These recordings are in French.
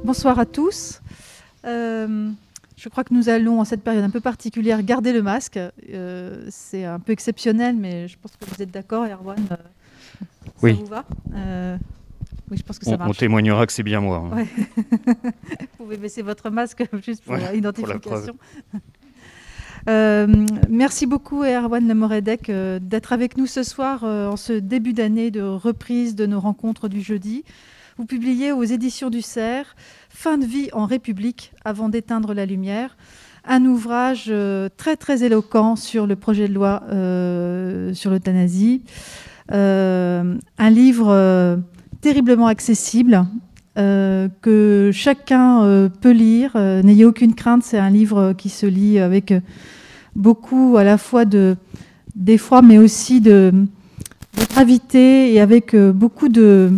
Bonsoir à tous. Je crois que nous allons, en cette période un peu particulière, garder le masque. C'est un peu exceptionnel, mais je pense que vous êtes d'accord, Erwan. Ça Oui. vous va Oui, je pense que ça marche. On témoignera que c'est bien moi. Ouais. Vous pouvez baisser votre masque juste pour l'identification. Merci beaucoup, Erwan Lemoredec, d'être avec nous ce soir en ce début d'année de reprise de nos rencontres du jeudi. Vous publiez aux éditions du Cerf « Fin de vie en République avant d'éteindre la lumière », un ouvrage très très éloquent sur le projet de loi sur l'euthanasie, un livre terriblement accessible que chacun peut lire. N'ayez aucune crainte, c'est un livre qui se lit avec beaucoup à la fois d'effroi mais aussi de gravité et avec beaucoup de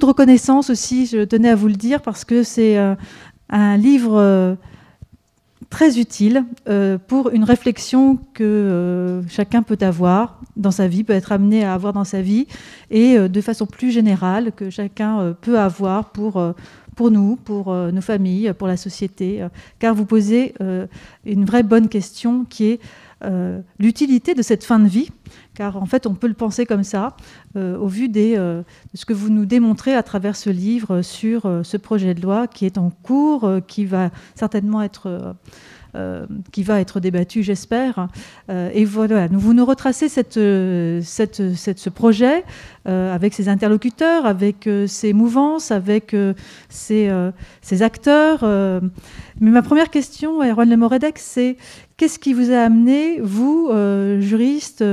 reconnaissance aussi, je tenais à vous le dire, parce que c'est un livre très utile pour une réflexion que chacun peut avoir dans sa vie, peut être amené à avoir dans sa vie, et de façon plus générale, que chacun peut avoir pour nous, pour nos familles, pour la société, car vous posez une vraie bonne question qui est l'utilité de cette fin de vie, car en fait on peut le penser comme ça, au vu de ce que vous nous démontrez à travers ce livre sur ce projet de loi qui est en cours, qui va certainement être débattu, j'espère. Et voilà, vous nous retracez ce projet avec ses interlocuteurs, avec ses mouvances, avec ses acteurs. Mais ma première question, Erwan Lemoredec, c'est qu'est-ce qui vous a amené, vous, juriste,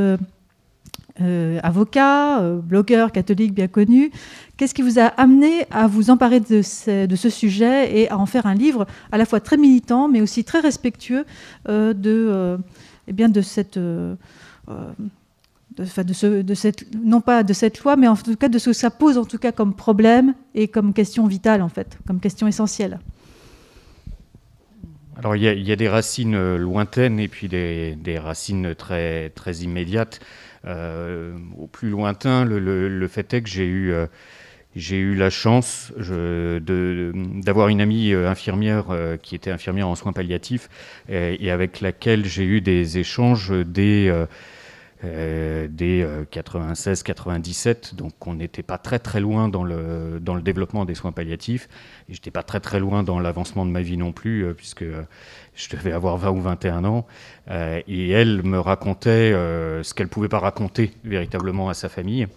avocat, blogueur catholique bien connu, qu'est-ce qui vous a amené à vous emparer de ce sujet et à en faire un livre à la fois très militant mais aussi très respectueux non pas de cette loi, mais en tout cas de ce que ça pose en tout cas comme problème et comme question vitale en fait, comme question essentielle. Alors il y a des racines lointaines et puis des racines très, très immédiates. Au plus lointain, le fait est que j'ai eu la chance d'avoir une amie infirmière qui était infirmière en soins palliatifs et avec laquelle j'ai eu des échanges dès 96-97, donc on n'était pas très très loin dans le développement des soins palliatifs, et j'étais pas très très loin dans l'avancement de ma vie non plus, puisque je devais avoir 20 ou 21 ans, et elle me racontait ce qu'elle pouvait pas raconter véritablement à sa famille.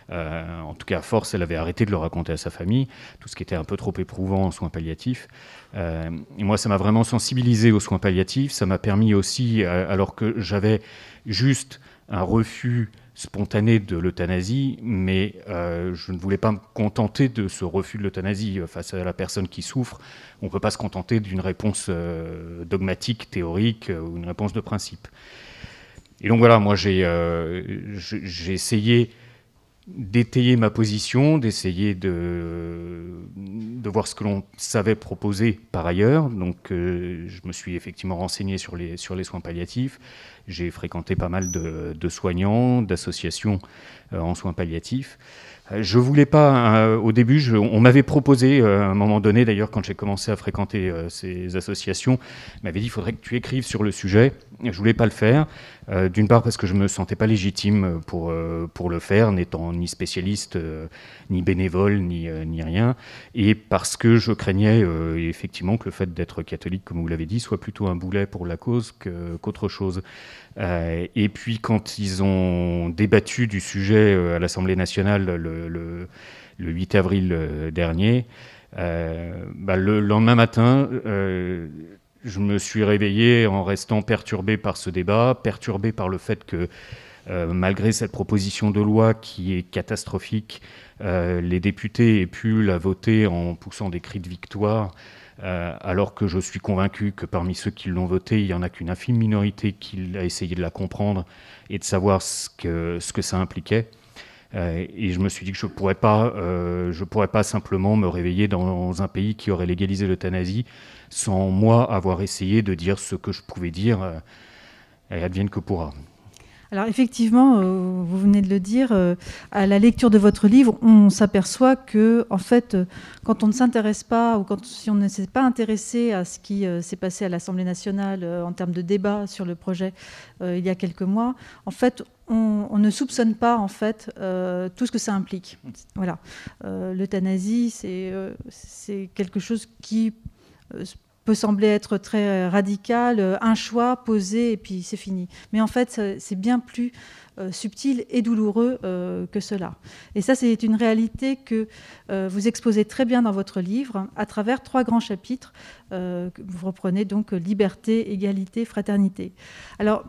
En tout cas, à force, elle avait arrêté de le raconter à sa famille, tout ce qui était un peu trop éprouvant en soins palliatifs. Et moi, ça m'a vraiment sensibilisé aux soins palliatifs. Ça m'a permis aussi, alors que j'avais juste un refus spontané de l'euthanasie, mais je ne voulais pas me contenter de ce refus de l'euthanasie face à la personne qui souffre. On ne peut pas se contenter d'une réponse dogmatique, théorique, ou une réponse de principe. Et donc voilà, moi j'ai essayé d'étayer ma position, d'essayer de voir ce que l'on savait proposer par ailleurs. Donc je me suis effectivement renseigné sur les soins palliatifs. J'ai fréquenté pas mal de soignants, d'associations en soins palliatifs. Je voulais pas, au début, on m'avait proposé, à un moment donné, d'ailleurs, quand j'ai commencé à fréquenter ces associations, on m'avait dit qu'il faudrait que tu écrives sur le sujet. Je voulais pas le faire, d'une part parce que je me sentais pas légitime pour le faire, n'étant ni spécialiste, ni bénévole, ni rien, et parce que je craignais effectivement que le fait d'être catholique, comme vous l'avez dit, soit plutôt un boulet pour la cause qu'autre chose. Et puis quand ils ont débattu du sujet à l'Assemblée nationale le 8 avril dernier, le lendemain matin, je me suis réveillé en restant perturbé par ce débat, perturbé par le fait que malgré cette proposition de loi qui est catastrophique, les députés aient pu la voter en poussant des cris de victoire, alors que je suis convaincu que parmi ceux qui l'ont voté, il n'y en a qu'une infime minorité qui a essayé de la comprendre et de savoir ce que ça impliquait. Et je me suis dit que je pourrais pas simplement me réveiller dans un pays qui aurait légalisé l'euthanasie sans moi avoir essayé de dire ce que je pouvais dire, et advienne que pourra. Alors effectivement, vous venez de le dire, à la lecture de votre livre, on s'aperçoit que, en fait, quand on ne s'intéresse pas ou si on ne s'est pas intéressé à ce qui s'est passé à l'Assemblée nationale en termes de débat sur le projet il y a quelques mois, en fait, on ne soupçonne pas en fait tout ce que ça implique. Voilà, l'euthanasie, c'est quelque chose qui peut sembler être très radical, un choix posé et puis c'est fini. Mais en fait, c'est bien plus subtil et douloureux que cela. Et ça, c'est une réalité que vous exposez très bien dans votre livre à travers 3 grands chapitres. Vous reprenez donc liberté, égalité, fraternité. Alors,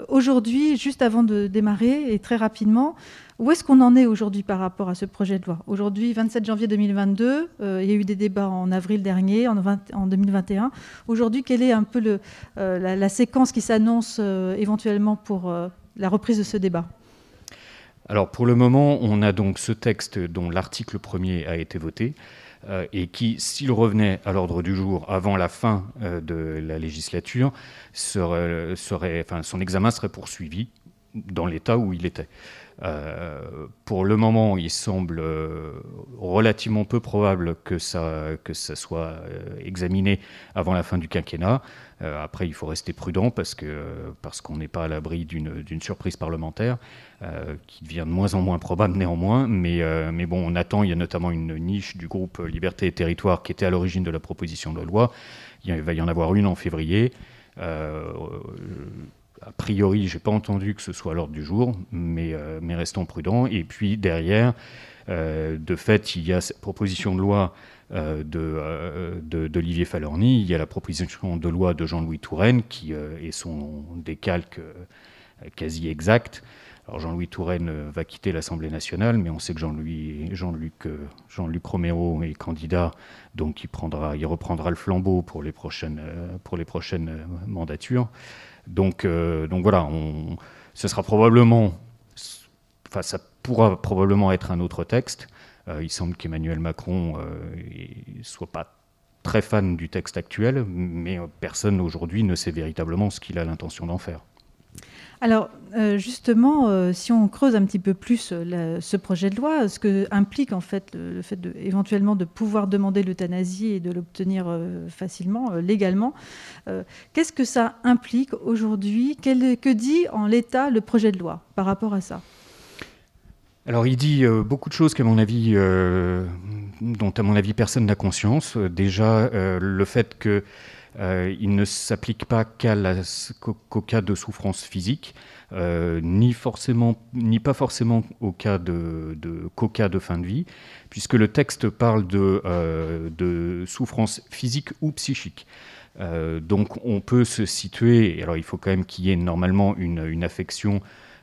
aujourd'hui, juste avant de démarrer et très rapidement, où est-ce qu'on en est aujourd'hui par rapport à ce projet de loi ? Aujourd'hui, 27 janvier 2022, il y a eu des débats en avril dernier, en 2021. Aujourd'hui, quelle est un peu la séquence qui s'annonce éventuellement pour la reprise de ce débat ? Alors pour le moment, on a donc ce texte dont l'article 1er a été voté et qui, s'il revenait à l'ordre du jour avant la fin de la législature, son examen serait poursuivi dans l'état où il était. Pour le moment, il semble relativement peu probable que ça soit examiné avant la fin du quinquennat. Après, il faut rester prudent parce qu'on n'est pas à l'abri d'une surprise parlementaire qui devient de moins en moins probable néanmoins. Mais bon, on attend. Il y a notamment une niche du groupe Liberté et Territoire qui était à l'origine de la proposition de loi. Il va y en avoir une en février. A priori, je n'ai pas entendu que ce soit à l'ordre du jour, mais restons prudents. Et puis derrière, de fait, il y a cette proposition de loi d'Olivier Falorni, il y a la proposition de loi de Jean-Louis Touraine, qui est son décalque quasi exact. Alors Jean-Louis Touraine va quitter l'Assemblée nationale, mais on sait que Jean-Luc Romero est candidat, donc il reprendra le flambeau pour les prochaines mandatures. Donc voilà, ça pourra probablement être un autre texte. Il semble qu'Emmanuel Macron ne soit pas très fan du texte actuel, mais personne aujourd'hui ne sait véritablement ce qu'il a l'intention d'en faire. Alors justement, si on creuse un petit peu plus ce projet de loi, ce que implique en fait le fait éventuellement de pouvoir demander l'euthanasie et de l'obtenir facilement, légalement, qu'est-ce que ça implique aujourd'hui ? Que dit en l'état le projet de loi par rapport à ça ? Alors il dit beaucoup de choses dont à mon avis personne n'a conscience. Déjà le fait que il ne s'applique pas qu'au cas de souffrance physique, ni pas forcément qu'au cas de fin de vie, puisque le texte parle de souffrance physique ou psychique. Donc on peut se situer, alors il faut quand même qu'il y ait normalement une affection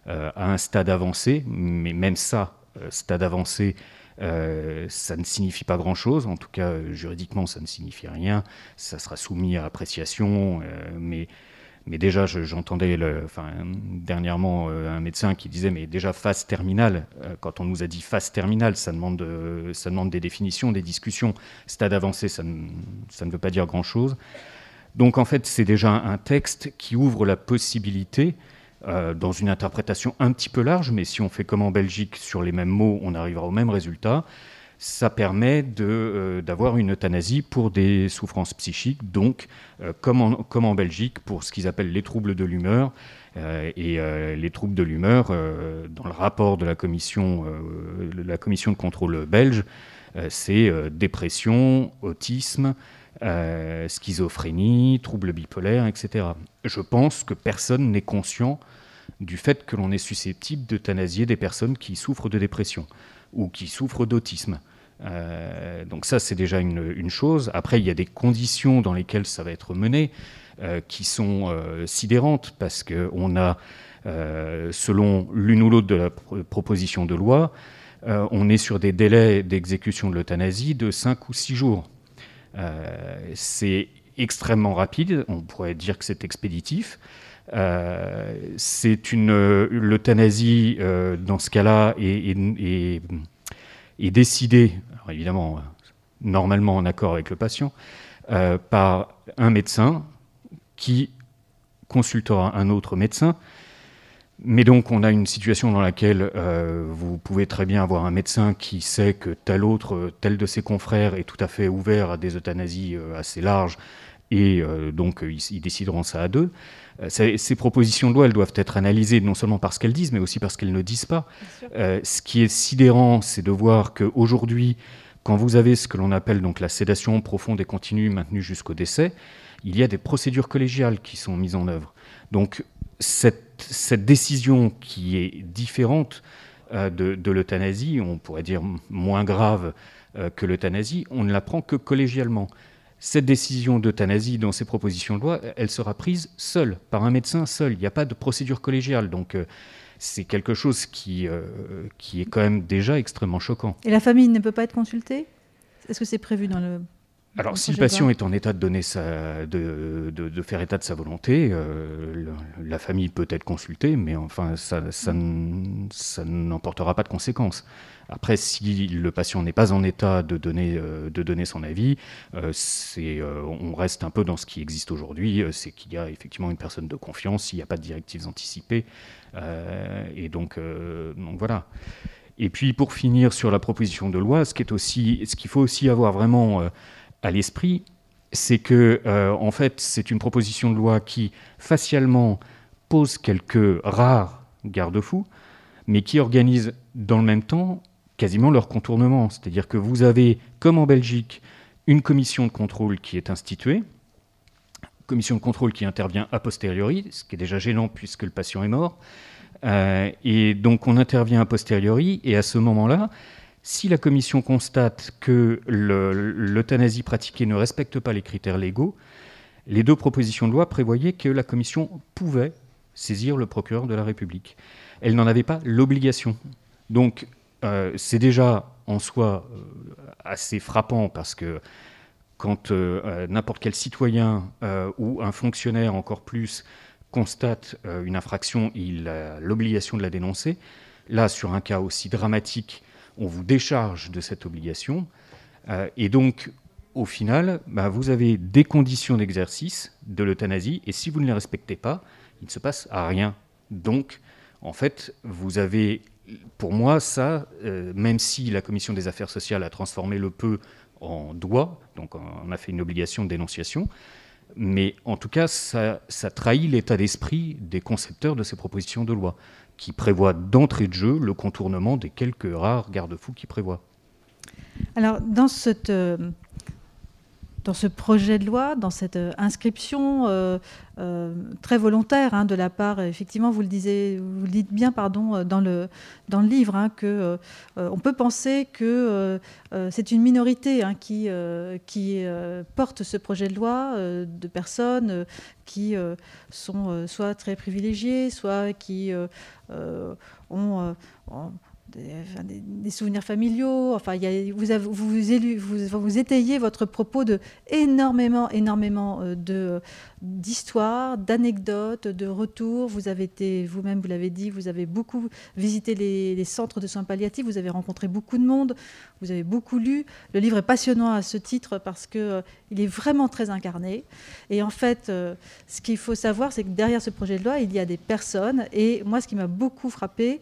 à un stade avancé, mais même ça, stade avancé, ça ne signifie pas grand-chose. En tout cas, juridiquement, ça ne signifie rien. Ça sera soumis à appréciation. Mais déjà, j'entendais dernièrement un médecin qui disait, mais déjà, phase terminale, quand on nous a dit phase terminale, ça demande des définitions, des discussions. Stade avancé, ça ne veut pas dire grand-chose. Donc, en fait, c'est déjà un texte qui ouvre la possibilité, dans une interprétation un petit peu large, mais si on fait comme en Belgique sur les mêmes mots, on arrivera au même résultat. Ça permet d'avoir une euthanasie pour des souffrances psychiques, donc comme en Belgique pour ce qu'ils appellent les troubles de l'humeur. Les troubles de l'humeur, dans le rapport de la commission de contrôle belge, c'est dépression, autisme, schizophrénie, troubles bipolaires, etc. Je pense que personne n'est conscient du fait que l'on est susceptible d'euthanasier des personnes qui souffrent de dépression ou qui souffrent d'autisme. Donc ça, c'est déjà une chose. Après, il y a des conditions dans lesquelles ça va être mené qui sont sidérantes, parce qu'on a, selon l'une ou l'autre de la proposition de loi, on est sur des délais d'exécution de l'euthanasie de 5 ou 6 jours. C'est extrêmement rapide, on pourrait dire que c'est expéditif. L'euthanasie, dans ce cas-là, est décidée, alors évidemment, normalement en accord avec le patient, par un médecin qui consultera un autre médecin. Mais donc, on a une situation dans laquelle vous pouvez très bien avoir un médecin qui sait que tel de ses confrères est tout à fait ouvert à des euthanasies assez larges, et donc ils décideront ça à deux. Ces propositions de loi, elles doivent être analysées non seulement par ce qu'elles disent, mais aussi par ce qu'elles ne disent pas. Ce qui est sidérant, c'est de voir qu'aujourd'hui, quand vous avez ce que l'on appelle donc la sédation profonde et continue maintenue jusqu'au décès, il y a des procédures collégiales qui sont mises en œuvre. Donc, cette décision qui est différente de l'euthanasie, on pourrait dire moins grave que l'euthanasie, on ne la prend que collégialement. Cette décision d'euthanasie dans ces propositions de loi, elle sera prise seule, par un médecin seul. Il n'y a pas de procédure collégiale. Donc c'est quelque chose qui est quand même déjà extrêmement choquant. Et la famille ne peut pas être consultée ? Est-ce que c'est prévu dans le... Alors, si le patient est en état de donner de faire état de sa volonté, la famille peut être consultée, mais enfin, ça n'emportera pas de conséquences. Après, si le patient n'est pas en état de donner son avis, on reste un peu dans ce qui existe aujourd'hui, c'est qu'il y a effectivement une personne de confiance, il n'y a pas de directives anticipées, et donc voilà. Et puis, pour finir sur la proposition de loi, ce qu'il faut aussi avoir vraiment à l'esprit, c'est que, en fait, c'est une proposition de loi qui, facialement, pose quelques rares garde-fous, mais qui organise, dans le même temps, quasiment leur contournement. C'est-à-dire que vous avez, comme en Belgique, une commission de contrôle qui est instituée, commission de contrôle qui intervient a posteriori, ce qui est déjà gênant puisque le patient est mort, et donc on intervient a posteriori, et à ce moment-là, si la commission constate que l'euthanasie pratiquée ne respecte pas les critères légaux, les deux propositions de loi prévoyaient que la commission pouvait saisir le procureur de la République. Elle n'en avait pas l'obligation. Donc c'est déjà en soi assez frappant, parce que quand n'importe quel citoyen ou un fonctionnaire encore plus constate une infraction, il a l'obligation de la dénoncer. Là, sur un cas aussi dramatique, on vous décharge de cette obligation. Et donc, au final, vous avez des conditions d'exercice de l'euthanasie, et si vous ne les respectez pas, il ne se passe rien. Donc, en fait, vous avez, pour moi, ça, même si la Commission des affaires sociales a transformé le peut en doit, donc on a fait une obligation de dénonciation, mais en tout cas, ça trahit l'état d'esprit des concepteurs de ces propositions de loi, qui prévoient d'entrée de jeu le contournement des quelques rares garde-fous qu'ils prévoient. Alors, dans ce projet de loi, dans cette inscription très volontaire de la part, effectivement, vous le dites bien, dans le livre, que on peut penser que c'est une minorité qui porte ce projet de loi, de personnes qui sont soit très privilégiées, soit qui ont des souvenirs familiaux. Enfin, vous étayez votre propos de énormément d'histoires, d'anecdotes, de retours. Vous avez été, vous-même, vous l'avez dit, vous avez beaucoup visité les centres de soins palliatifs, vous avez rencontré beaucoup de monde, vous avez beaucoup lu. Le livre est passionnant à ce titre parce qu'il est vraiment très incarné. Et en fait, ce qu'il faut savoir, c'est que derrière ce projet de loi, il y a des personnes. Et moi, ce qui m'a beaucoup frappée,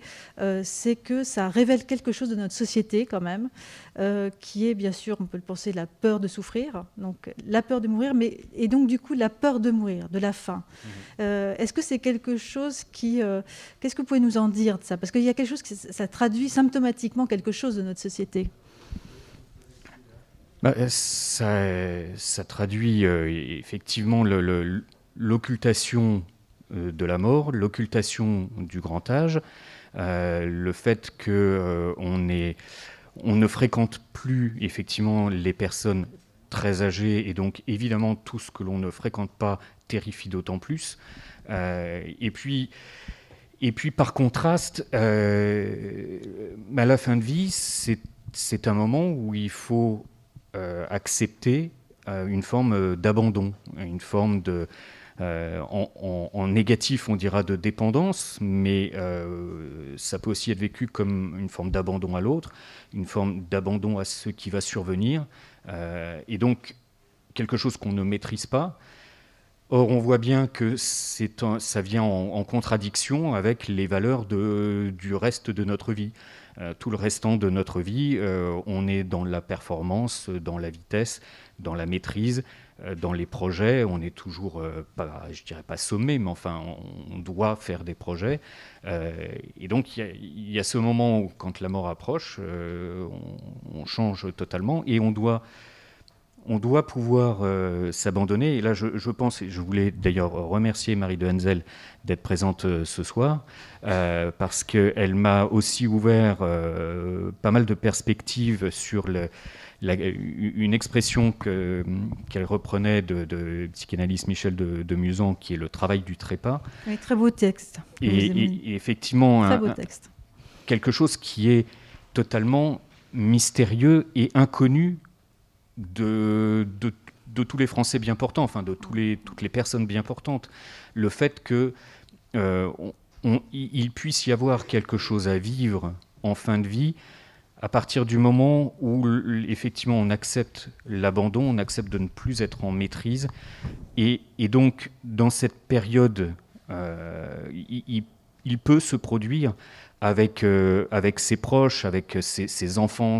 c'est que ça révèle quelque chose de notre société quand même, qui est bien sûr, on peut le penser, la peur de souffrir, donc la peur de mourir, et donc du coup la peur de mourir, de la faim. Est-ce que c'est quelque chose qui... qu'est-ce que vous pouvez nous en dire de ça ? Parce qu'il y a quelque chose ça traduit symptomatiquement quelque chose de notre société. Ça traduit effectivement l'occultation de la mort, l'occultation du grand âge, le fait qu'on ne fréquente plus effectivement les personnes très âgées, et donc évidemment tout ce que l'on ne fréquente pas terrifie d'autant plus. Et puis par contraste, la fin de vie, c'est un moment où il faut accepter une forme d'abandon, une forme de... en négatif, on dira de dépendance, mais ça peut aussi être vécu comme une forme d'abandon à l'autre, une forme d'abandon à ce qui va survenir, et donc quelque chose qu'on ne maîtrise pas. Or, on voit bien que ça vient en contradiction avec les valeurs du reste de notre vie. Tout le restant de notre vie, on est dans la performance, dans la vitesse, dans la maîtrise, dans les projets. On est toujours, je dirais pas sommé, mais enfin, on doit faire des projets. Et donc, il y a ce moment où, quand la mort approche, on change totalement et on doit pouvoir s'abandonner. Et là, je pense, et je voulais d'ailleurs remercier Marie de Henzel d'être présente ce soir, parce qu'elle m'a aussi ouvert pas mal de perspectives sur une expression qu'elle reprenait de psychanalyste Michel de Musan, qui est le travail du trépas. Oui, très beau texte. Et effectivement, très beau texte. Quelque chose qui est totalement mystérieux et inconnu de tous les Français bien portants, enfin de toutes les personnes bien portantes. Le fait qu'il puisse y avoir quelque chose à vivre en fin de vie à partir du moment où effectivement on accepte l'abandon, on accepte de ne plus être en maîtrise. Et donc dans cette période, il peut se produire avec ses proches, avec ses enfants,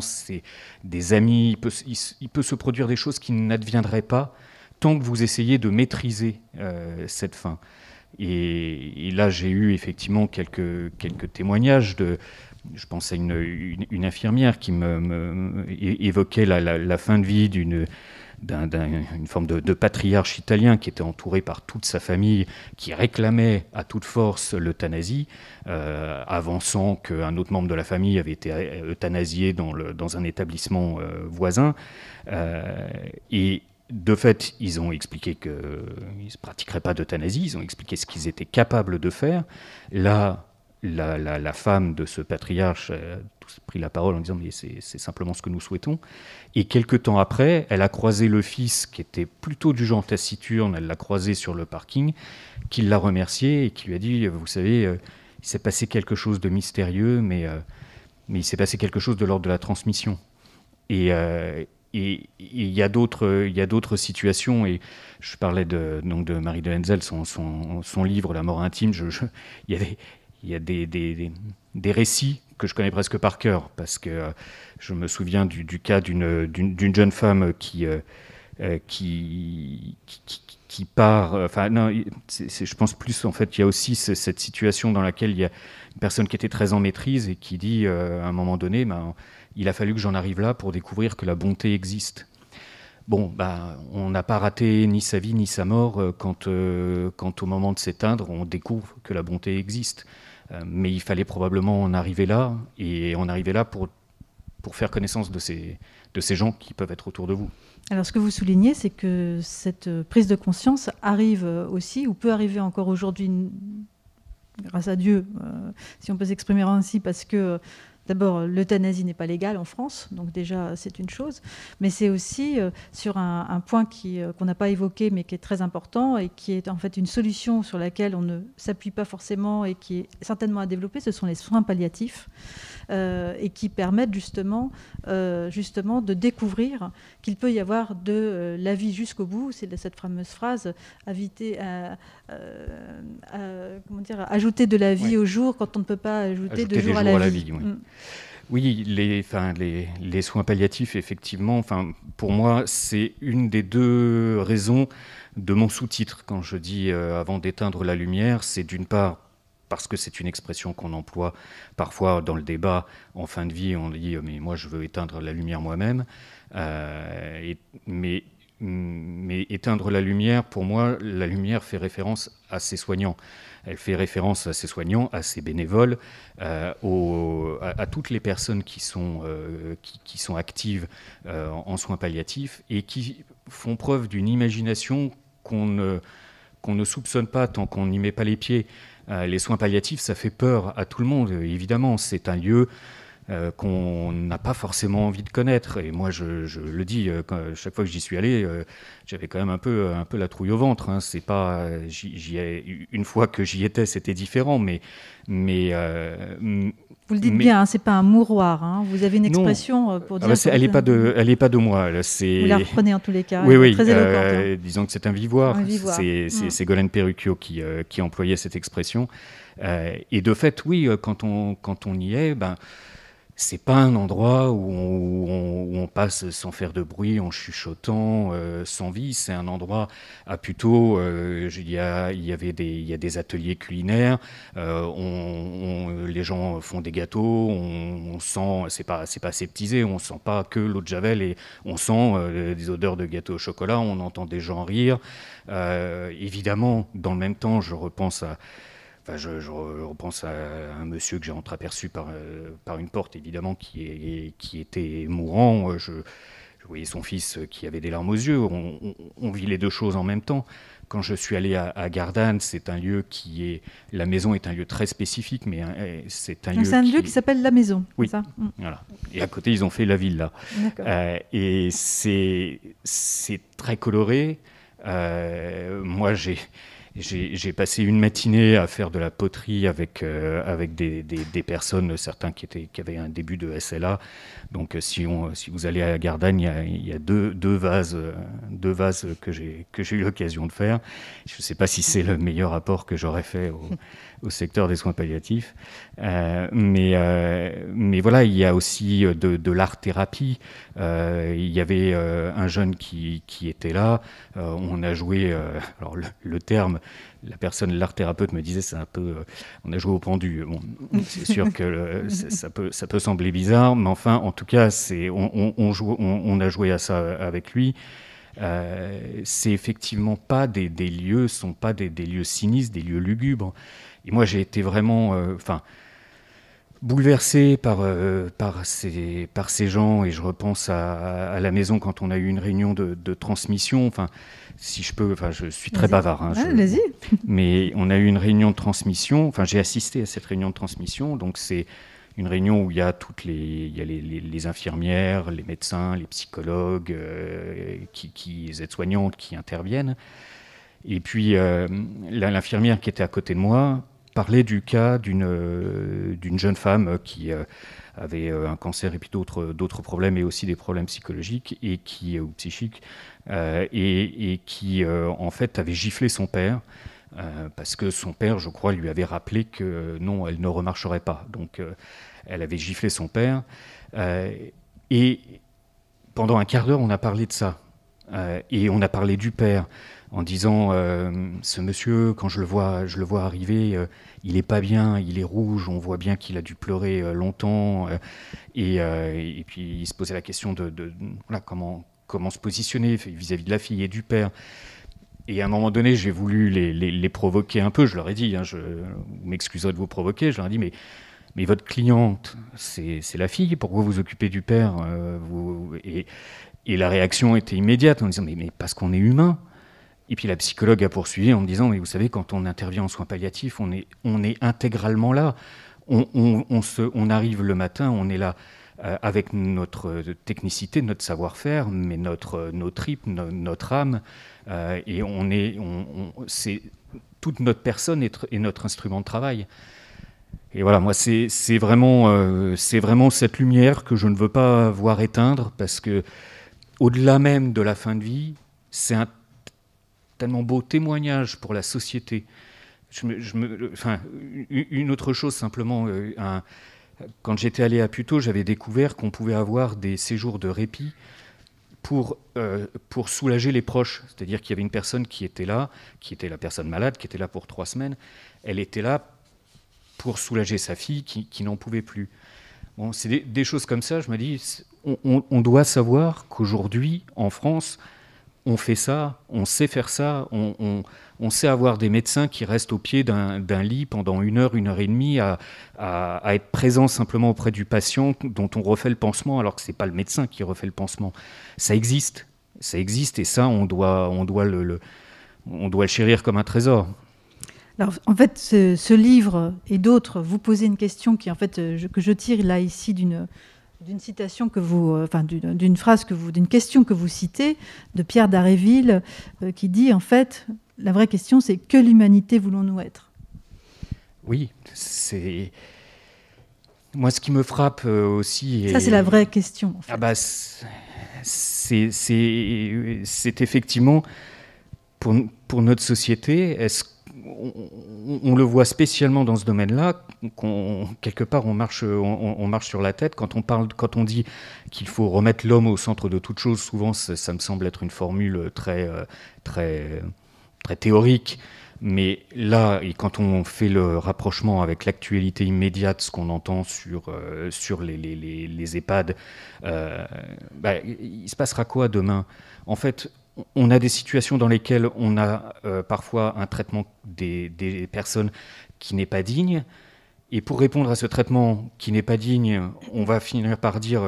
des amis. Il peut se produire des choses qui n'adviendraient pas tant que vous essayez de maîtriser cette fin. Et là, j'ai eu effectivement quelques témoignages je pense à une infirmière qui évoquait la fin de vie d'une forme de patriarche italien qui était entouré par toute sa famille, qui réclamait à toute force l'euthanasie, avançant qu'un autre membre de la famille avait été euthanasié dans un établissement voisin. Et de fait, ils ont expliqué qu'ils ne pratiqueraient pas d'euthanasie, ils ont expliqué ce qu'ils étaient capables de faire. Là, la femme de ce patriarche a pris la parole en disant « mais c'est simplement ce que nous souhaitons ». Et quelque temps après, elle a croisé le fils, qui était plutôt du genre taciturne, elle l'a croisé sur le parking, qui l'a remercié et qui lui a dit « vous savez, il s'est passé quelque chose de mystérieux, mais il s'est passé quelque chose de l'ordre de la transmission ». Et il y a d'autres situations, et je parlais donc de Marie de Henzel, son livre « La mort intime », il y a des récits que je connais presque par cœur, parce que je me souviens du cas d'une jeune femme qui part. Enfin, non, je pense plus, en fait, il y a aussi cette situation dans laquelle il y a une personne qui était très en maîtrise et qui dit, à un moment donné, il a fallu que j'en arrive là pour découvrir que la bonté existe. Bon, on n'a pas raté ni sa vie ni sa mort quand au moment de s'éteindre, on découvre que la bonté existe. Mais il fallait probablement en arriver là, et en arriver là pour faire connaissance de ces gens qui peuvent être autour de vous. Alors, ce que vous soulignez, c'est que cette prise de conscience arrive aussi, ou peut arriver encore aujourd'hui, grâce à Dieu, si on peut s'exprimer ainsi, parce que d'abord, l'euthanasie n'est pas légale en France, donc déjà, c'est une chose. Mais c'est aussi sur un point qu'on n'a pas évoqué, mais qui est très important et qui est en fait une solution sur laquelle on ne s'appuie pas forcément et qui est certainement à développer, ce sont les soins palliatifs et qui permettent justement de découvrir qu'il peut y avoir de la vie jusqu'au bout. C'est cette fameuse phrase ajouter de la vie au jour quand on ne peut pas ajouter de jour à la vie. Oui. Oui, les soins palliatifs, effectivement, pour moi, c'est une des deux raisons de mon sous-titre. Quand je dis avant d'éteindre la lumière, c'est d'une part parce que c'est une expression qu'on emploie parfois dans le débat. En fin de vie, on dit « mais moi, je veux éteindre la lumière moi-même ». Mais éteindre la lumière, pour moi, la lumière fait référence à ses soignants. Elle fait référence à ses soignants, à ses bénévoles, à toutes les personnes qui sont actives en soins palliatifs et qui font preuve d'une imagination qu'on ne soupçonne pas tant qu'on n'y met pas les pieds. Les soins palliatifs, ça fait peur à tout le monde, évidemment. C'est un lieu qu'on n'a pas forcément envie de connaître. Et moi, je le dis, chaque fois que j'y suis allé, j'avais quand même un peu la trouille au ventre. Hein. C'est pas, une fois que j'y étais, c'était différent, mais vous le dites bien, hein, c'est pas un mouroir. Hein. Vous avez une expression non. pour dire. Elle n'est pas de moi. Là, vous la reprenez en tous les cas. Oui, très éloquente. Disons que c'est un vivoire. C'est Ségolène Perrucchio qui employait cette expression. Et de fait, oui, quand on y est, c'est pas un endroit où on passe sans faire de bruit, en chuchotant, sans vie. C'est un endroit plutôt. Il y a des ateliers culinaires. Les gens font des gâteaux. On sent. C'est pas aseptisé. On sent pas que l'eau de javel et on sent des odeurs de gâteau au chocolat. On entend des gens rire. Évidemment, dans le même temps, je repense à. Je repense à un monsieur que j'ai entreaperçu par une porte, évidemment, qui était mourant. Je voyais son fils qui avait des larmes aux yeux. On vit les deux choses en même temps. Quand je suis allé à Gardanne, c'est un lieu la maison est un lieu très spécifique, mais c'est un lieu qui s'appelle La Maison. Oui, c'est ça voilà. Et à côté, ils ont fait la villa. Et c'est très coloré. Moi, j'ai passé une matinée à faire de la poterie avec des personnes, certains qui avaient un début de SLA. Donc si vous allez à Gardanne, il y a deux vases que j'ai eu l'occasion de faire. Je ne sais pas si c'est le meilleur apport que j'aurais fait au secteur des soins palliatifs. Mais voilà, il y a aussi de l'art-thérapie. Il y avait un jeune qui était là. On a joué, alors le terme, la personne, l'art-thérapeute me disait, c'est un peu, on a joué au pendu. Bon, c'est sûr que ça peut sembler bizarre, mais enfin, en tout cas, on a joué à ça avec lui. C'est effectivement pas des lieux, sont pas des lieux sinistres, des lieux lugubres. Et moi, j'ai été vraiment, bouleversé par ces gens, et je repense à la maison quand on a eu une réunion de transmission. Enfin, si je peux, je suis très bavard. Hein, vas-y. Mais on a eu une réunion de transmission. Enfin, j'ai assisté à cette réunion de transmission. Donc c'est une réunion où il y a les infirmières, les médecins, les psychologues, les aides-soignantes qui interviennent. Et puis l'infirmière qui était à côté de moi parlait du cas d'une jeune femme qui avait un cancer et puis d'autres problèmes, et aussi des problèmes psychologiques ou psychiques, et qui en fait avait giflé son père, parce que son père, je crois, lui avait rappelé que non, elle ne remarcherait pas. Donc elle avait giflé son père, et pendant un quart d'heure, on a parlé de ça, et on a parlé du père, en disant ce monsieur, quand je le vois arriver, il est pas bien, il est rouge, on voit bien qu'il a dû pleurer longtemps, et puis il se posait la question de voilà, comment se positionner vis-à-vis de la fille et du père. Et à un moment donné, j'ai voulu les provoquer un peu. Je leur ai dit, vous m'excuserez de vous provoquer, je leur ai dit, mais votre cliente, c'est la fille, pourquoi vous occupez du père, et la réaction était immédiate, en disant, mais parce qu'on est humain. Et puis la psychologue a poursuivi en me disant, mais vous savez, quand on intervient en soins palliatifs, on est intégralement là. On arrive le matin, on est là avec notre technicité, notre savoir-faire, mais notre tripes, notre âme, et c'est toute notre personne est notre instrument de travail. Et voilà, moi, c'est vraiment cette lumière que je ne veux pas voir éteindre, parce que au-delà même de la fin de vie, c'est un tellement beau témoignage pour la société. Une autre chose simplement, quand j'étais allé à Puteaux, j'avais découvert qu'on pouvait avoir des séjours de répit pour soulager les proches. C'est-à-dire qu'il y avait une personne qui était là, qui était la personne malade, qui était là pour 3 semaines. Elle était là pour soulager sa fille qui n'en pouvait plus. Bon, c'est des choses comme ça, je me dis, on doit savoir qu'aujourd'hui, en France, on fait ça, on sait faire ça, on sait avoir des médecins qui restent au pied d'un lit pendant 1 heure, 1 heure et demie à être présents simplement auprès du patient dont on refait le pansement, alors que ce n'est pas le médecin qui refait le pansement. Ça existe, et ça, on doit le chérir comme un trésor. Alors, en fait, ce livre et d'autres, vous posez une question qui, en fait, que je tire là ici d'une citation que vous, enfin d'une phrase d'une question que vous citez de Pierre d'Aréville, qui dit en fait, la vraie question, c'est que l'humanité voulons-nous être ? Oui, c'est moi ce qui me frappe aussi. Ça, c'est la vraie question. En fait. Ah bah, c'est effectivement pour notre société. On le voit spécialement dans ce domaine-là, quelque part on marche sur la tête. Quand on dit qu'il faut remettre l'homme au centre de toute chose, souvent ça me semble être une formule très théorique. Mais là, et quand on fait le rapprochement avec l'actualité immédiate, ce qu'on entend sur les EHPAD, il se passera quoi demain ? En fait, on a des situations dans lesquelles on a parfois un traitement des personnes qui n'est pas digne. Et pour répondre à ce traitement qui n'est pas digne, on va finir par dire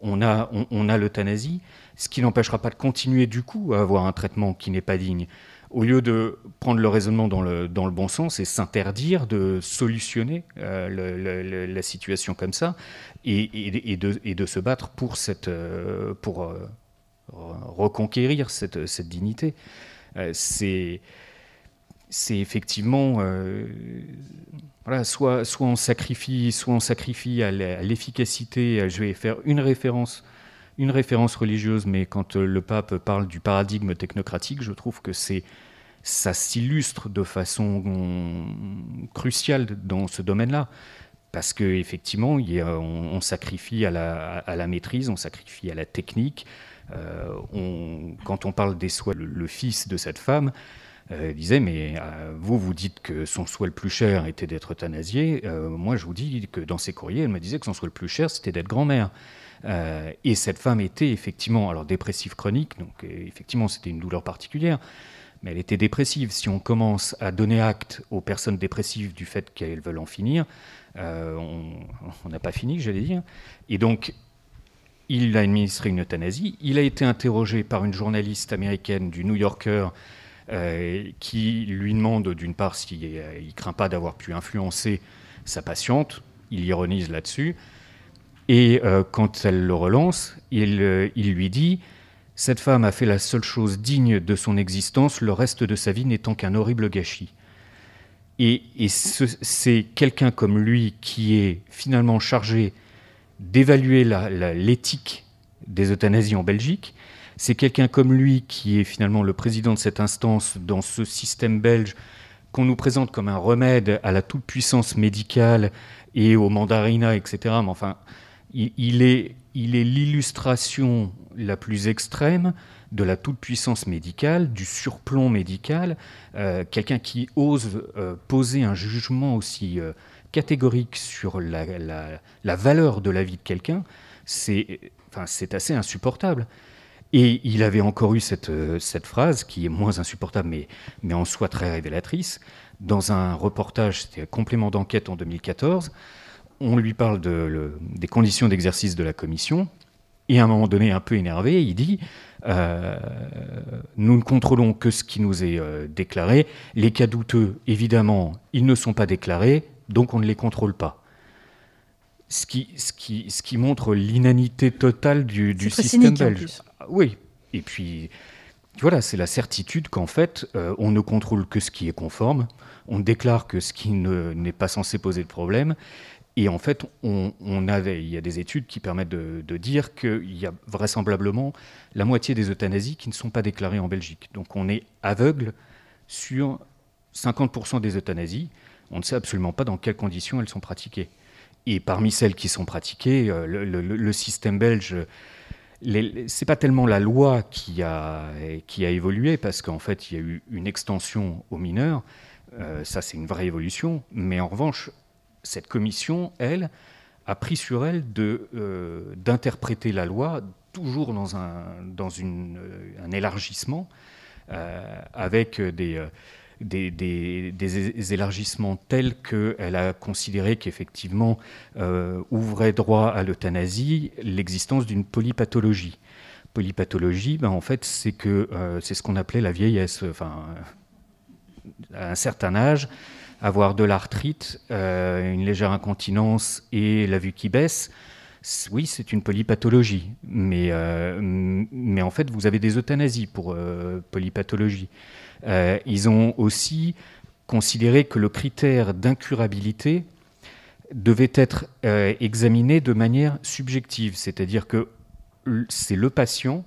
on a l'euthanasie, ce qui n'empêchera pas de continuer du coup à avoir un traitement qui n'est pas digne. Au lieu de prendre le raisonnement dans le bon sens et s'interdire de solutionner la situation comme ça et de se battre pour reconquérir cette dignité. C'est effectivement voilà, soit on sacrifie à l'efficacité. Je vais faire une référence religieuse, mais quand le pape parle du paradigme technocratique, je trouve que ça s'illustre de façon cruciale dans ce domaine-là. Parce qu'effectivement, on sacrifie à la maîtrise, on sacrifie à la technique. Quand on parle des souhaits, le fils de cette femme disait, mais vous dites que son souhait le plus cher était d'être euthanasié. Moi, je vous dis que dans ses courriers, elle me disait que son souhait le plus cher, c'était d'être grand-mère. Et cette femme était effectivement, alors dépressive chronique, donc effectivement, c'était une douleur particulière, mais elle était dépressive. Si on commence à donner acte aux personnes dépressives du fait qu'elles veulent en finir, on n'a pas fini, j'allais dire. Et donc, il a administré une euthanasie. Il a été interrogé par une journaliste américaine du New Yorker qui lui demande d'une part s'il ne craint pas d'avoir pu influencer sa patiente. Il ironise là-dessus. Et quand elle le relance, il lui dit « Cette femme a fait la seule chose digne de son existence, le reste de sa vie n'étant qu'un horrible gâchis. » Et c'est quelqu'un comme lui qui est finalement chargé d'évaluer l'éthique des euthanasies en Belgique. C'est quelqu'un comme lui qui est finalement le président de cette instance dans ce système belge qu'on nous présente comme un remède à la toute-puissance médicale et au mandarinat, etc. Mais enfin, il est l'illustration la plus extrême de la toute-puissance médicale, du surplomb médical, quelqu'un qui ose poser un jugement aussi catégorique sur la valeur de la vie de quelqu'un, c'est assez insupportable. Et il avait encore eu cette phrase, qui est moins insupportable, mais en soi très révélatrice. Dans un reportage, c'était un complément d'enquête en 2014, on lui parle des conditions d'exercice de la commission, et à un moment donné, un peu énervé, il dit nous ne contrôlons que ce qui nous est déclaré. Les cas douteux, évidemment, ils ne sont pas déclarés, donc on ne les contrôle pas. Ce qui montre l'inanité totale du système belge. Oui, et puis voilà, c'est la certitude qu'en fait, on ne contrôle que ce qui est conforme, on déclare que ce qui n'est pas censé poser de problème, et en fait, il y a des études qui permettent de dire qu'il y a vraisemblablement la moitié des euthanasies qui ne sont pas déclarées en Belgique. Donc on est aveugle sur 50% des euthanasies, on ne sait absolument pas dans quelles conditions elles sont pratiquées. Et parmi celles qui sont pratiquées, le système belge, c'est pas tellement la loi qui a évolué, parce qu'en fait, il y a eu une extension aux mineurs. Ça, c'est une vraie évolution. Mais en revanche, cette commission, elle, a pris sur elle d'interpréter la loi toujours dans un élargissement, avec des élargissements tels qu'elle a considéré qu'effectivement ouvrait droit à l'euthanasie l'existence d'une polypathologie. Polypathologie, en fait, c'est ce qu'on appelait la vieillesse. à un certain âge, avoir de l'arthrite, une légère incontinence et la vue qui baisse, oui, c'est une polypathologie. Mais en fait, vous avez des euthanasies pour polypathologie. Ils ont aussi considéré que le critère d'incurabilité devait être examiné de manière subjective, c'est-à-dire que c'est le patient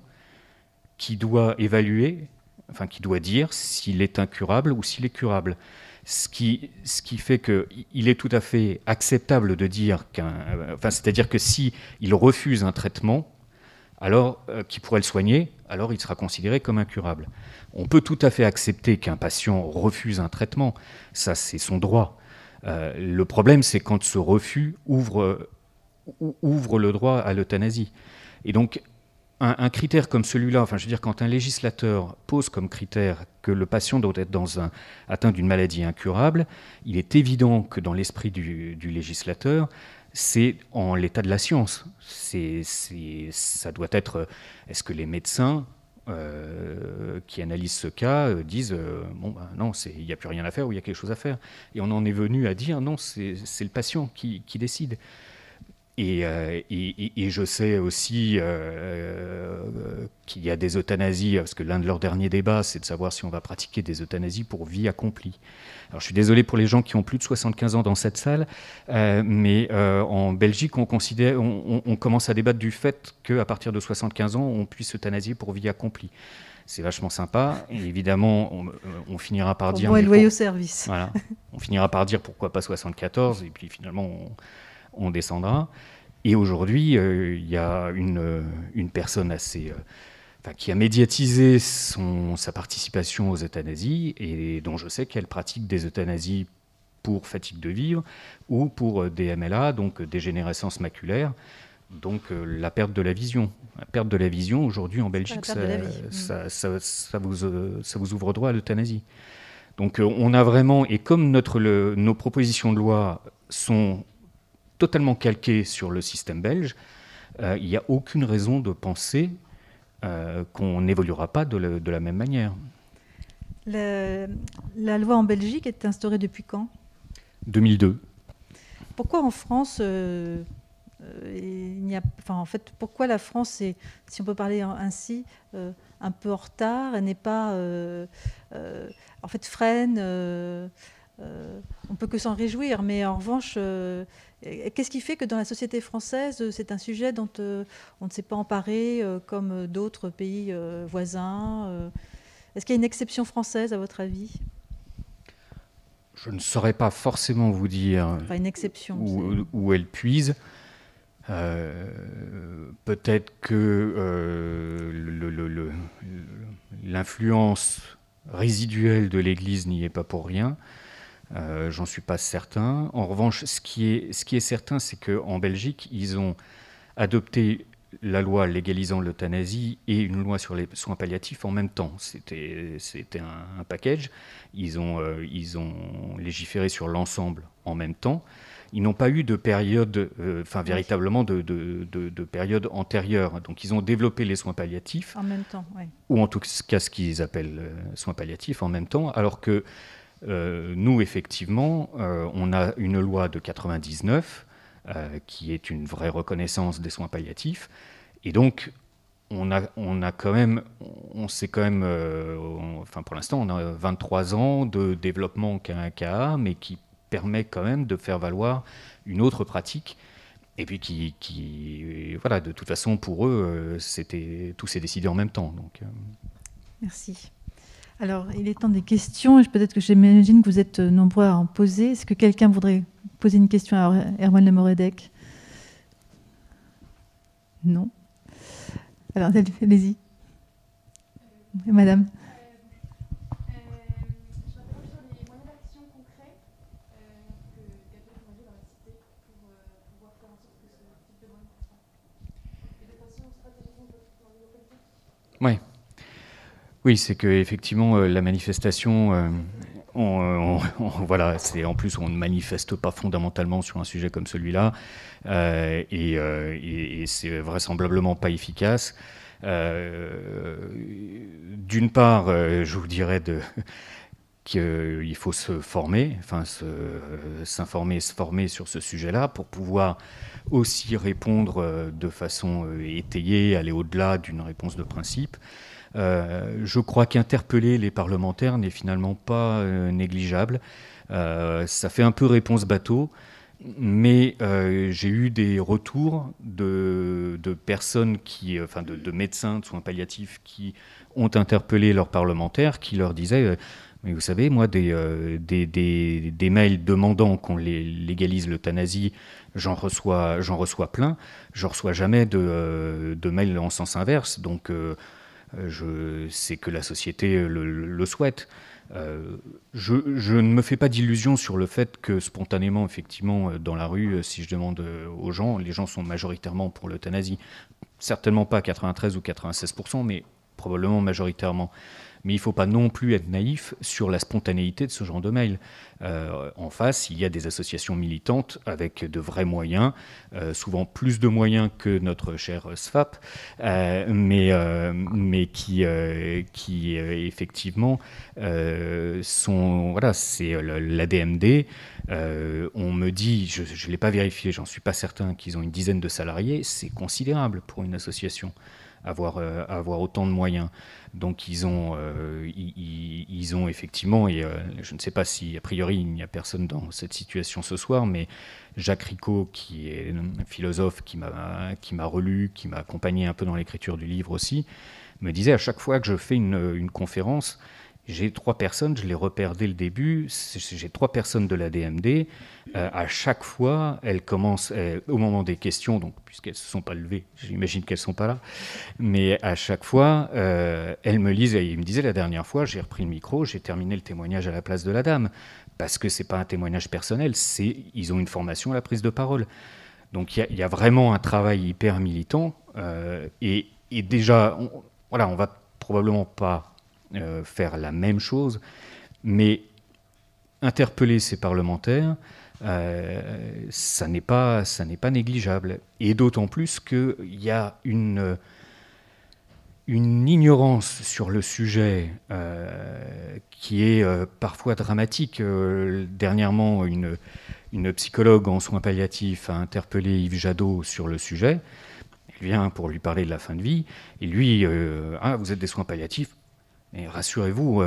qui doit évaluer, enfin qui doit dire s'il est incurable ou s'il est curable. Ce qui fait qu'il est tout à fait acceptable de dire c'est-à-dire que si il refuse un traitement, alors qui pourrait le soigner, alors il sera considéré comme incurable. On peut tout à fait accepter qu'un patient refuse un traitement, ça c'est son droit. Le problème, c'est quand ce refus ouvre le droit à l'euthanasie. Et donc, un critère comme celui-là, enfin, je veux dire, quand un législateur pose comme critère que le patient doit être atteint d'une maladie incurable, il est évident que dans l'esprit du législateur, c'est en l'état de la science. Ça doit être, est-ce que les médecins qui analysent ce cas disent non, il n'y a plus rien à faire ou il y a quelque chose à faire. Et on en est venu à dire non, c'est le patient qui décide. Et je sais aussi qu'il y a des euthanasies, parce que l'un de leurs derniers débats, c'est de savoir si on va pratiquer des euthanasies pour vie accomplie. Alors je suis désolé pour les gens qui ont plus de 75 ans dans cette salle, mais en Belgique, on commence à débattre du fait qu'à partir de 75 ans, on puisse euthanasier pour vie accomplie. C'est vachement sympa, et évidemment, on finira par dire... Bon, et loyer au service. Voilà, on finira par dire pourquoi pas 74, et puis finalement... on descendra. Et aujourd'hui, il y a une personne qui a médiatisé sa participation aux euthanasies et dont je sais qu'elle pratique des euthanasies pour fatigue de vivre ou pour des MLA, donc dégénérescence maculaire, donc la perte de la vision. La perte de la vision, aujourd'hui en Belgique, ça vous ouvre droit à l'euthanasie. Donc on a vraiment, et comme nos propositions de loi sont totalement calqué sur le système belge, il n'y a aucune raison de penser qu'on n'évoluera pas de la même manière. La loi en Belgique est instaurée depuis quand ? 2002. Pourquoi en France, pourquoi la France est, si on peut parler ainsi, un peu en retard, elle n'est pas, freine. On peut que s'en réjouir, mais en revanche, qu'est-ce qui fait que dans la société française, c'est un sujet dont on ne s'est pas emparé comme d'autres pays voisins Est-ce qu'il y a une exception française, à votre avis ? Je ne saurais pas forcément vous dire une exception, où elle puise. Peut-être que l'influence résiduelle de l'Église n'y est pas pour rien. J'en suis pas certain. En revanche, ce qui est certain, c'est qu'en Belgique, ils ont adopté la loi légalisant l'euthanasie et une loi sur les soins palliatifs en même temps. C'était un package. Ils ont légiféré sur l'ensemble en même temps. Ils n'ont pas eu de période, véritablement de période antérieure. Donc ils ont développé les soins palliatifs en même temps, oui. Ou en tout cas ce qu'ils appellent soins palliatifs en même temps, alors que nous, effectivement, on a une loi de 99 qui est une vraie reconnaissance des soins palliatifs. Et donc, on sait quand même, pour l'instant, on a 23 ans de développement KA, mais qui permet quand même de faire valoir une autre pratique. Et puis de toute façon, pour eux, tout s'est décidé en même temps. Donc, Merci. Alors, il est temps des questions. Peut-être que j'imagine que vous êtes nombreux à en poser. Est-ce que quelqu'un voudrait poser une question à Erwan Le Moredec ? Non. Alors, allez-y. Madame. Je m'interroge sur les moyens d'action concrets que Gabriel Monod a cités pour pouvoir faire en sorte que ce type de moyens ne passe pas. Et de façon stratégique dans les politiques. Oui. Oui, c'est qu'effectivement, la manifestation, en plus, on ne manifeste pas fondamentalement sur un sujet comme celui-là, et c'est vraisemblablement pas efficace. D'une part, je vous dirais qu'il faut se former, enfin s'informer, se former sur ce sujet-là pour pouvoir aussi répondre de façon étayée, aller au-delà d'une réponse de principe. Je crois qu'interpeller les parlementaires n'est finalement pas négligeable. Ça fait un peu réponse bateau, mais j'ai eu des retours de personnes de médecins de soins palliatifs qui ont interpellé leurs parlementaires, qui leur disaient mais vous savez, moi, des mails demandant qu'on légalise l'euthanasie, j'en reçois plein. Je ne reçois jamais de mails en sens inverse. Donc, c'est que la société le souhaite. Je ne me fais pas d'illusions sur le fait que spontanément, effectivement, dans la rue, si je demande aux gens, les gens sont majoritairement pour l'euthanasie. Certainement pas 93 ou 96%, mais probablement majoritairement. Mais il ne faut pas non plus être naïf sur la spontanéité de ce genre de mail. En face, il y a des associations militantes avec de vrais moyens, souvent plus de moyens que notre cher SFAP, mais qui effectivement sont... Voilà, c'est l'ADMD. On me dit, je ne l'ai pas vérifié, j'en suis pas certain, qu'ils ont une dizaine de salariés. C'est considérable pour une association. Avoir autant de moyens. Donc ils ont effectivement, et je ne sais pas si a priori il n'y a personne dans cette situation ce soir, mais Jacques Ricot, qui est un philosophe qui m'a relu, qui m'a accompagné un peu dans l'écriture du livre aussi, me disait à chaque fois que je fais une conférence, j'ai 3 personnes, je les repère dès le début, j'ai 3 personnes de la DMD, à chaque fois, elles commencent, au moment des questions, donc puisqu'elles ne se sont pas levées, j'imagine qu'elles ne sont pas là, mais à chaque fois, elles me lisent, et ils me disaient la dernière fois, j'ai repris le micro, j'ai terminé le témoignage à la place de la dame, parce que ce n'est pas un témoignage personnel, ils ont une formation à la prise de parole. Donc il y a vraiment un travail hyper militant, et déjà, on va probablement pas faire la même chose, mais interpeller ces parlementaires, ça n'est pas négligeable. Et d'autant plus qu'il y a une ignorance sur le sujet qui est parfois dramatique. Dernièrement, une psychologue en soins palliatifs a interpellé Yves Jadot sur le sujet. Elle vient pour lui parler de la fin de vie, et lui, vous êtes des soins palliatifs, et rassurez-vous,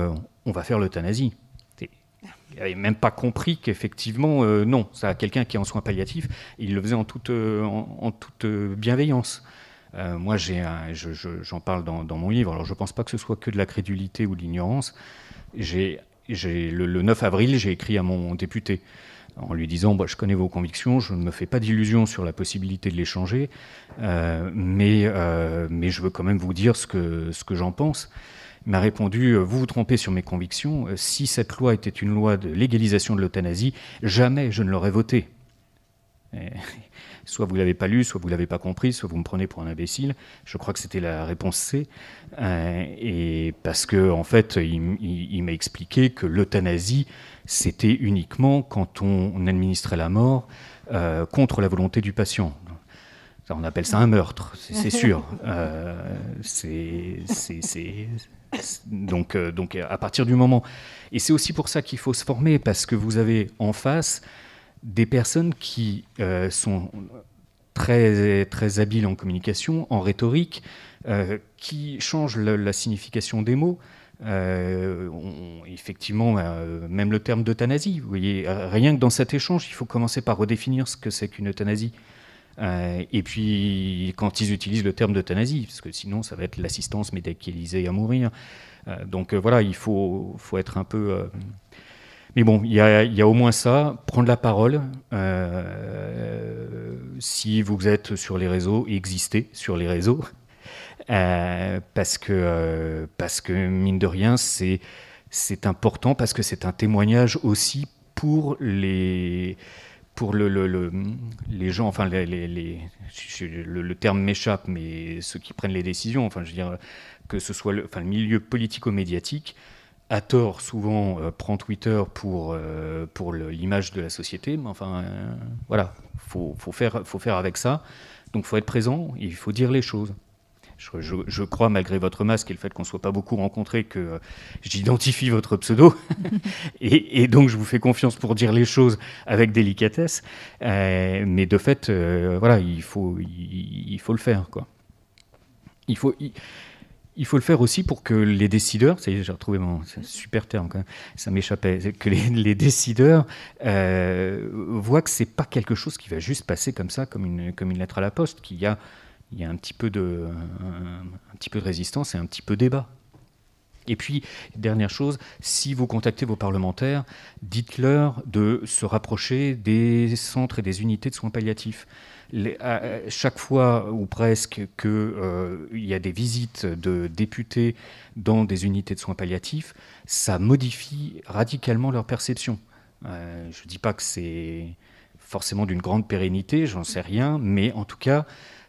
on va faire l'euthanasie. Il n'avait même pas compris qu'effectivement, non, ça a quelqu'un qui est en soins palliatifs, il le faisait en toute bienveillance. Moi, j'en parle dans mon livre, alors je ne pense pas que ce soit que de la crédulité ou de l'ignorance. Le 9 avril, j'ai écrit à mon député en lui disant je connais vos convictions, je ne me fais pas d'illusions sur la possibilité de les changer, mais je veux quand même vous dire ce que j'en pense. Il m'a répondu, vous vous trompez sur mes convictions, si cette loi était une loi de légalisation de l'euthanasie, jamais je ne l'aurais votée. Soit vous ne l'avez pas lu, soit vous ne l'avez pas compris, soit vous me prenez pour un imbécile. Je crois que c'était la réponse C. Et parce qu'en fait, il m'a expliqué que l'euthanasie, c'était uniquement quand on administrait la mort contre la volonté du patient. On appelle ça un meurtre, c'est sûr. Donc à partir du moment... Et c'est aussi pour ça qu'il faut se former, parce que vous avez en face des personnes qui sont très, très habiles en communication, en rhétorique, qui changent la signification des mots. Effectivement, même le terme d'euthanasie, vous voyez, rien que dans cet échange, il faut commencer par redéfinir ce que c'est qu'une euthanasie. Et puis, quand ils utilisent le terme d'euthanasie, parce que sinon, ça va être l'assistance médicalisée à mourir. Donc voilà, il faut être un peu... Mais bon, il y a au moins ça, prendre la parole. Si vous êtes sur les réseaux, existez sur les réseaux. Parce que mine de rien, c'est important, parce que c'est un témoignage aussi pour les gens, enfin le terme m'échappe, mais ceux qui prennent les décisions, enfin je veux dire que ce soit le milieu politico-médiatique, à tort souvent prend Twitter pour l'image de la société, mais enfin voilà, faut faire avec ça. Donc faut être présent, il faut dire les choses. je crois, malgré votre masque et le fait qu'on ne soit pas beaucoup rencontrés, que j'identifie votre pseudo. et donc, je vous fais confiance pour dire les choses avec délicatesse. Mais de fait, voilà, il faut le faire, quoi. Il faut le faire aussi pour que les décideurs, ça y est, j'ai retrouvé mon super terme quand même, ça m'échappait, que les décideurs voient que c'est pas quelque chose qui va juste passer comme ça, comme une lettre à la poste, qu'il y a un petit peu de résistance et un petit peu de débat. Et puis, dernière chose, si vous contactez vos parlementaires, dites-leur de se rapprocher des centres et des unités de soins palliatifs. Chaque fois, ou presque, qu'il y a des visites de députés dans des unités de soins palliatifs, ça modifie radicalement leur perception. Je ne dis pas que c'est forcément d'une grande pérennité, j'en sais rien, mais en tout cas,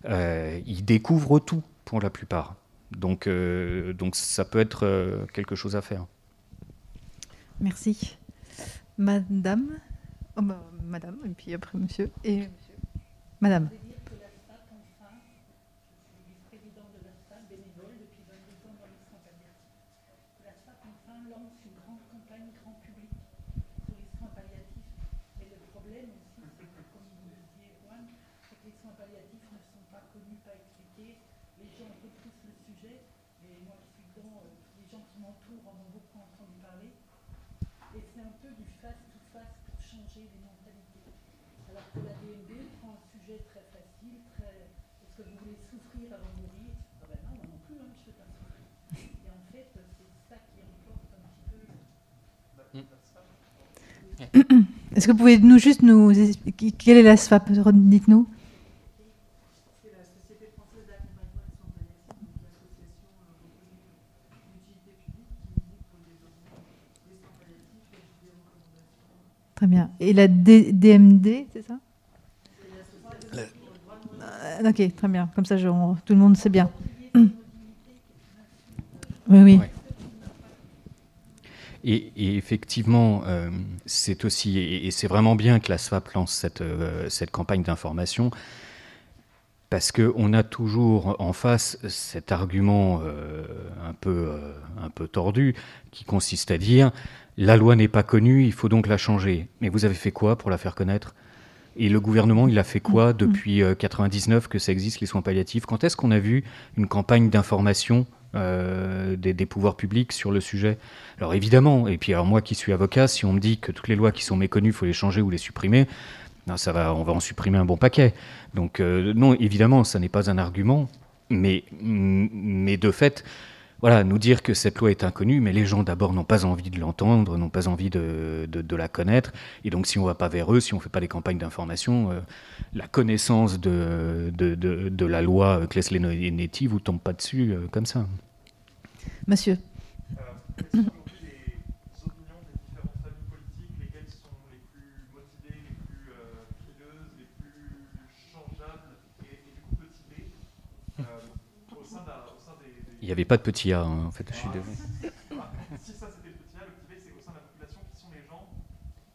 ils découvrent tout pour la plupart. Donc ça peut être quelque chose à faire. Merci. Madame, madame, et puis après monsieur, et monsieur. Madame. Est-ce que vous pouvez nous expliquer quelle est la SFAP? Dites-nous. C'est la Société française d'accompagnement et de soins palliatifs, donc l'association d'utilité publique qui milite pour le développement des soins palliatifs et des recommandations. Très bien. Et la DMD, c'est ça? Ok, très bien. Comme ça, tout le monde sait bien. Oui. Ouais. Et effectivement, c'est aussi, et c'est vraiment bien que la SFAP lance cette campagne d'information, parce qu'on a toujours en face cet argument un peu tordu, qui consiste à dire « la loi n'est pas connue, il faut donc la changer ». Mais vous avez fait quoi pour la faire connaître ? Et le gouvernement, il a fait quoi depuis 1999 que ça existe, les soins palliatifs ? Quand est-ce qu'on a vu une campagne d'information des pouvoirs publics sur le sujet? Alors évidemment, et puis alors moi qui suis avocat, si on me dit que toutes les lois qui sont méconnues, il faut les changer ou les supprimer, non, on va en supprimer un bon paquet. Donc non, évidemment, ça n'est pas un argument, mais de fait, voilà, nous dire que cette loi est inconnue, mais les gens d'abord n'ont pas envie de l'entendre, n'ont pas envie de la connaître, et donc si on ne va pas vers eux, si on ne fait pas des campagnes d'information, la connaissance de la loi Claes-Leonetti vous tombe pas dessus comme ça. Monsieur. Quelles sont aujourd'hui les opinions des différentes familles politiques, lesquelles sont les plus motivées, les plus frileuses, les plus changeables et du coup motivées au sein des... Il n'y avait pas de petit A, hein, en fait. Je suis désolé. Si ça c'était le petit A, le petit B c'est au sein de la population qui sont les gens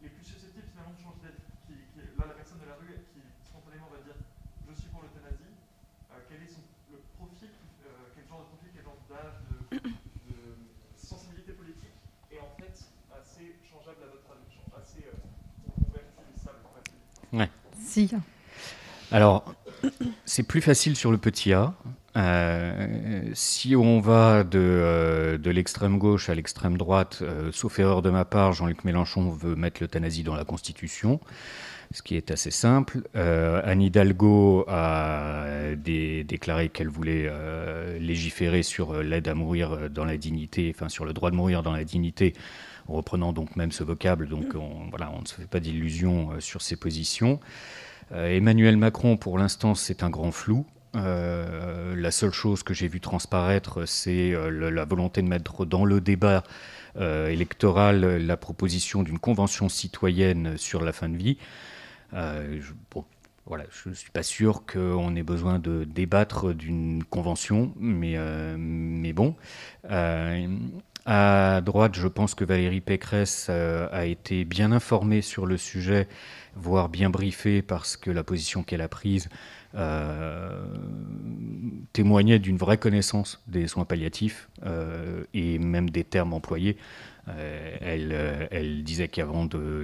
les plus susceptibles finalement de changer d'avis. Là, la personne de la rue qui spontanément va dire je suis pour l'euthanasie, quel est le profil, quel genre de profil, quel genre d'âge, de sensibilité politique est en fait assez changeable à votre avis, assez convertissable. Ouais. Si. Alors, c'est plus facile sur le petit A. Si on va de l'extrême gauche à l'extrême droite, sauf erreur de ma part, Jean-Luc Mélenchon veut mettre l'euthanasie dans la Constitution, ce qui est assez simple. Anne Hidalgo a déclaré qu'elle voulait légiférer sur l'aide à mourir dans la dignité, enfin sur le droit de mourir dans la dignité, en reprenant donc même ce vocable. Donc on ne se fait pas d'illusions sur ses positions. Emmanuel Macron, pour l'instant, c'est un grand flou. La seule chose que j'ai vu transparaître, c'est la volonté de mettre dans le débat électoral la proposition d'une convention citoyenne sur la fin de vie. Je ne suis pas sûr qu'on ait besoin de débattre d'une convention, mais bon. À droite, je pense que Valérie Pécresse a été bien informée sur le sujet, voire bien briefée, parce que la position qu'elle a prise témoignait d'une vraie connaissance des soins palliatifs et même des termes employés. Elle disait qu'avant de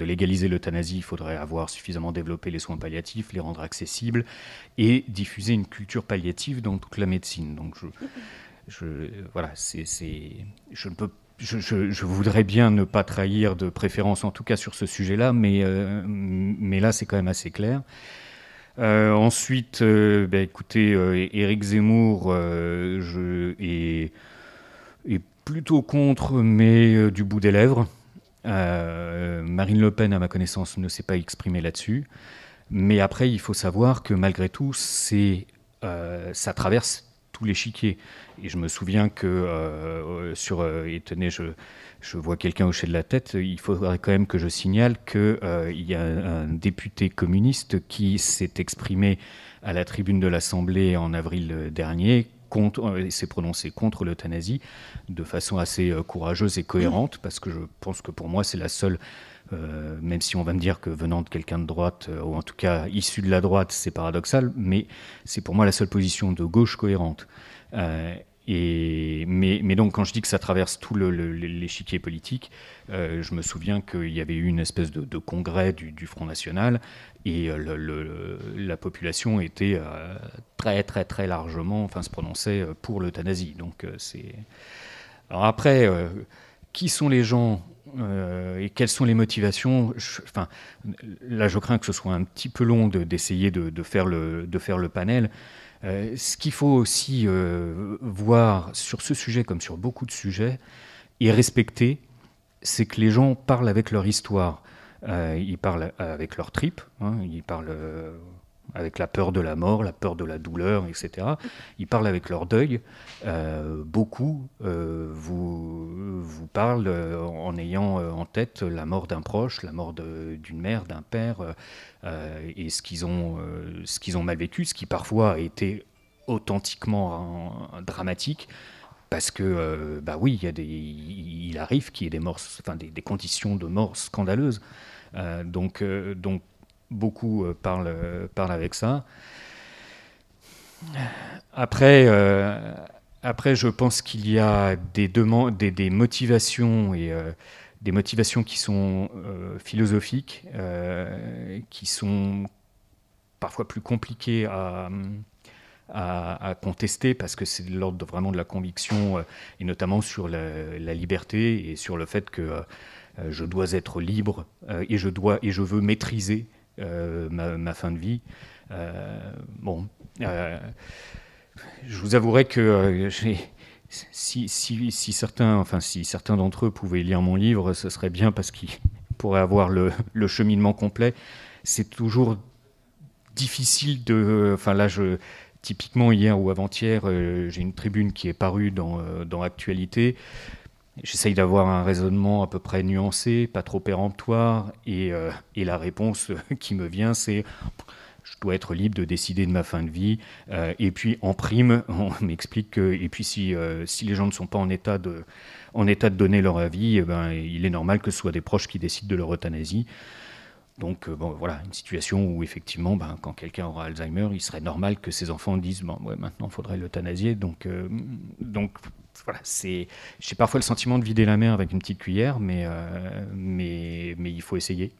légaliser l'euthanasie, il faudrait avoir suffisamment développé les soins palliatifs, les rendre accessibles et diffuser une culture palliative dans toute la médecine. Donc voilà, je voudrais bien ne pas trahir de préférence, en tout cas sur ce sujet-là, mais là c'est quand même assez clair. Ensuite, écoutez, Éric Zemmour est plutôt contre, mais du bout des lèvres. Marine Le Pen, à ma connaissance, ne s'est pas exprimée là-dessus. Mais après, il faut savoir que malgré tout, ça traverse tout l'échiquier. Et je me souviens que et tenez, je vois quelqu'un hocher de la tête, il faudrait quand même que je signale qu'il y a un député communiste qui s'est exprimé à la tribune de l'Assemblée en avril dernier, s'est prononcé contre l'euthanasie de façon assez courageuse et cohérente, parce que je pense que pour moi c'est la seule, même si on va me dire que venant de quelqu'un de droite, ou en tout cas issu de la droite, c'est paradoxal, mais c'est pour moi la seule position de gauche cohérente. Mais donc, quand je dis que ça traverse tout l'échiquier politique, je me souviens qu'il y avait eu une espèce de congrès du Front National et la population était très, très, très largement, se prononçait pour l'euthanasie. Donc, Alors après, qui sont les gens et quelles sont les motivations là, je crains que ce soit un petit peu long d'essayer de faire le panel. Ce qu'il faut aussi voir sur ce sujet comme sur beaucoup de sujets et respecter, c'est que les gens parlent avec leur histoire. Ils parlent avec leur tripes, ils parlent avec la peur de la mort, la peur de la douleur, etc. Ils parlent avec leur deuil. Beaucoup vous parlent en ayant en tête la mort d'un proche, la mort d'une mère, d'un père, et ce qu'ils ont mal vécu, ce qui parfois a été authentiquement dramatique, parce que, oui, il arrive qu'il y ait des morts, des conditions de mort scandaleuses. Donc beaucoup parlent avec ça. Après, je pense qu'il y a des motivations et des motivations qui sont philosophiques, qui sont parfois plus compliquées à contester, parce que c'est de l'ordre vraiment de la conviction, et notamment sur la liberté et sur le fait que je dois être libre et je veux maîtriser ma fin de vie. Je vous avouerai que si certains d'entre eux pouvaient lire mon livre, ce serait bien, parce qu'ils pourraient avoir le cheminement complet. C'est toujours difficile typiquement hier ou avant-hier, j'ai une tribune qui est parue dans Actualité. J'essaye d'avoir un raisonnement à peu près nuancé, pas trop péremptoire, et la réponse qui me vient, c'est je dois être libre de décider de ma fin de vie. Et puis en prime, on m'explique que, et puis si les gens ne sont pas en état de donner leur avis, il est normal que ce soit des proches qui décident de leur euthanasie. Donc voilà, une situation où effectivement, quand quelqu'un aura Alzheimer, il serait normal que ses enfants disent maintenant il faudrait l'euthanasier. Donc voilà, j'ai parfois le sentiment de vider la mer avec une petite cuillère, mais il faut essayer.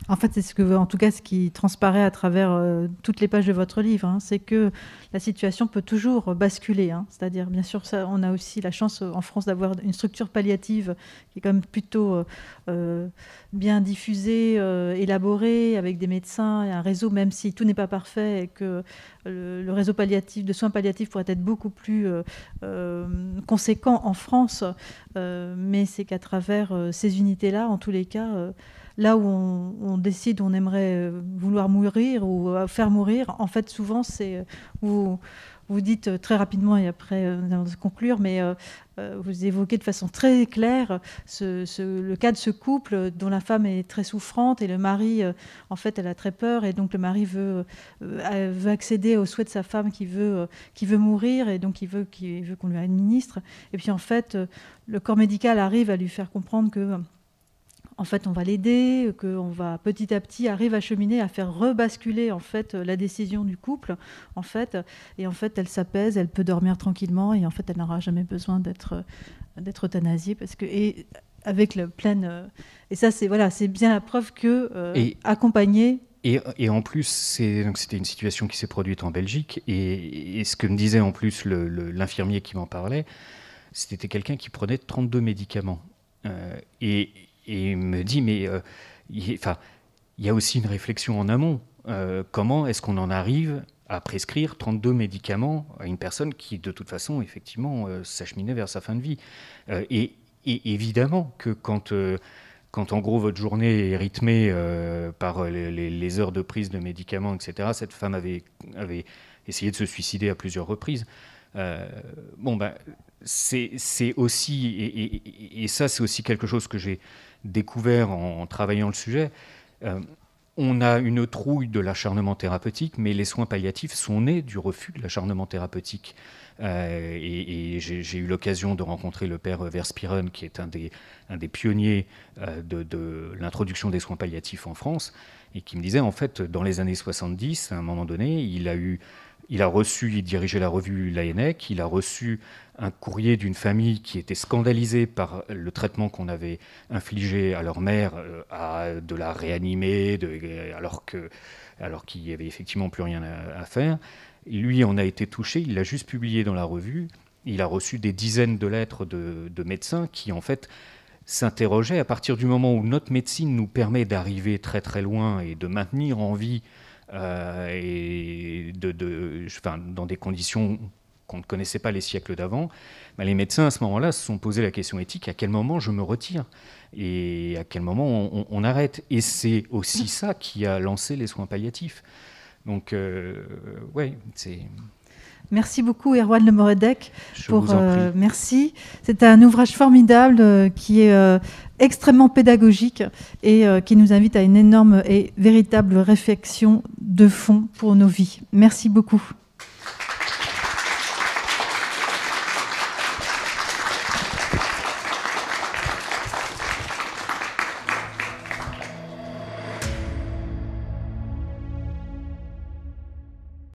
En fait, c'est ce qui transparaît à travers toutes les pages de votre livre, c'est que la situation peut toujours basculer. C'est-à-dire, bien sûr, on a aussi la chance en France d'avoir une structure palliative qui est quand même plutôt bien diffusée, élaborée, avec des médecins et un réseau, même si tout n'est pas parfait, et que le réseau palliatif, de soins palliatifs pourrait être beaucoup plus conséquent en France. Mais c'est qu'à travers ces unités-là, en tous les cas, là où on décide, on aimerait vouloir mourir ou faire mourir, en fait, souvent, c'est vous dites très rapidement, et après, nous allons conclure, mais vous évoquez de façon très claire le cas de ce couple dont la femme est très souffrante et le mari, en fait, elle a très peur, et donc le mari veut accéder au souhait de sa femme qui veut mourir, et donc il veut qu'on lui administre. Et puis, en fait, le corps médical arrive à lui faire comprendre que en fait, on va l'aider, qu'on va petit à petit arriver à cheminer, à faire rebasculer en fait la décision du couple, en fait, et en fait, elle s'apaise, elle peut dormir tranquillement, et en fait, elle n'aura jamais besoin d'être euthanasiée, parce que et avec le plein, et ça, c'est voilà, c'est bien la preuve que accompagner. Et en plus, c'était une situation qui s'est produite en Belgique, et ce que me disait en plus l'infirmier qui m'en parlait, c'était quelqu'un qui prenait 32 médicaments. Et il me dit, mais il y a aussi une réflexion en amont. Comment est-ce qu'on en arrive à prescrire 32 médicaments à une personne qui, de toute façon, effectivement, s'acheminait vers sa fin de vie. Et évidemment que quand en gros votre journée est rythmée par les heures de prise de médicaments, etc., cette femme avait essayé de se suicider à plusieurs reprises. C'est aussi, et ça c'est aussi quelque chose que j'ai découvert en travaillant le sujet. On a une trouille de l'acharnement thérapeutique, mais les soins palliatifs sont nés du refus de l'acharnement thérapeutique. Et j'ai eu l'occasion de rencontrer le père Verspieren, qui est un des pionniers de l'introduction des soins palliatifs en France, et qui me disait, en fait, dans les années 70, à un moment donné, il dirigeait la revue Laennec, il a reçu un courrier d'une famille qui était scandalisée par le traitement qu'on avait infligé à leur mère, de la réanimer, alors qu'il n'y avait effectivement plus rien à faire. Lui en a été touché, il l'a juste publié dans la revue. Il a reçu des dizaines de lettres de médecins qui, en fait, s'interrogeaient à partir du moment où notre médecine nous permet d'arriver très très loin et de maintenir en vie et dans des conditions qu'on ne connaissait pas les siècles d'avant, les médecins à ce moment-là se sont posé la question éthique, à quel moment je me retire et à quel moment on arrête. Et c'est aussi ça qui a lancé les soins palliatifs. Donc, c'est... Merci beaucoup, Erwan Le Moredec. Merci. C'est un ouvrage formidable qui est extrêmement pédagogique et qui nous invite à une énorme et véritable réflexion de fond pour nos vies. Merci beaucoup.